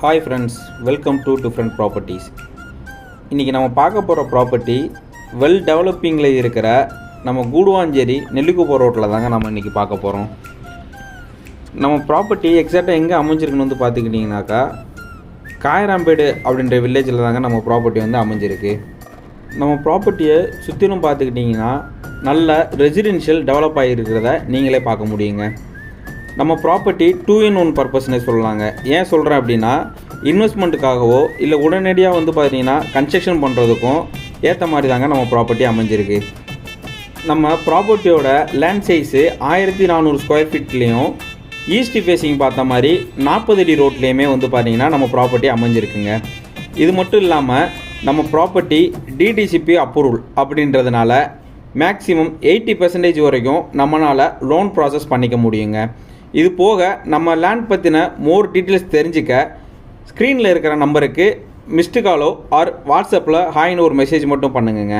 Hi friends, welcome to different properties. இன்றைக்கி நம்ம பார்க்க போகிற ப்ராப்பர்ட்டி வெல் டெவலப்பிங்கில் இருக்கிற நம்ம கூடுவாஞ்சேரி நெல்லிக்குப்பம் ரோட்டில் தாங்க நம்ம இன்றைக்கி பார்க்க போகிறோம். நம்ம ப்ராப்பர்ட்டி எக்ஸாக்டாக எங்கே அமைஞ்சிருக்குன்னு வந்து பார்த்துக்கிட்டிங்கனாக்கா காயராம்பேடு அப்படின்ற வில்லேஜில் தாங்க நம்ம ப்ராப்பர்ட்டி வந்து அமைஞ்சிருக்கு. நம்ம ப்ராப்பர்ட்டியை சுற்றிலும் பார்த்துக்கிட்டிங்கன்னா நல்ல ரெசிடென்ஷியல் டெவலப் ஆகியிருக்கிறத நீங்களே பார்க்க முடியுங்க. நம்ம ப்ராப்பர்ட்டி 2-in-1 பர்பஸ்னே சொல்லலாங்க. ஏன் சொல்கிறேன் அப்படின்னா, இன்வெஸ்ட்மெண்ட்டுக்காகவோ இல்லை உடனடியாக வந்து பார்த்தீங்கன்னா கன்ஸ்ட்ரக்ஷன் பண்ணுறதுக்கும் ஏற்ற மாதிரி தாங்க நம்ம ப்ராப்பர்ட்டி அமைஞ்சிருக்கு. நம்ம ப்ராப்பர்ட்டியோட லேண்ட் சைஸு 1400 ஸ்கொயர் ஃபீட்லேயும் ஈஸ்ட் ஃபேஸிங் பார்த்த மாதிரி 40 அடி ரோட்லேயுமே வந்து பார்த்திங்கன்னா நம்ம ப்ராப்பர்ட்டி அமைஞ்சிருக்குங்க. இது மட்டும் இல்லாமல் நம்ம ப்ராப்பர்ட்டி டிடிசிபி அப்ரூவல் அப்படின்றதுனால மேக்ஸிமம் 80% வரைக்கும் நம்மளால் லோன் ப்ராசஸ் பண்ணிக்க முடியுங்க. இது போக நம்ம லேண்ட் பற்றின மோர் டீட்டெயில்ஸ் தெரிஞ்சுக்க ஸ்க்ரீனில் இருக்கிற நம்பருக்கு மிஸ்டு காலோ ஆர் வாட்ஸ்அப்பில் ஹாய்னு ஒரு மெசேஜ் மட்டும் பண்ணுங்க.